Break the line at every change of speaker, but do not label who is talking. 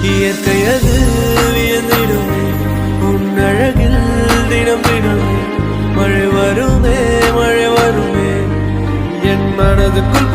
இயற்கையது வியந்திடுமே உன்னழகில் தினம் தினமே மழை வருமே என் மனதுக்குள்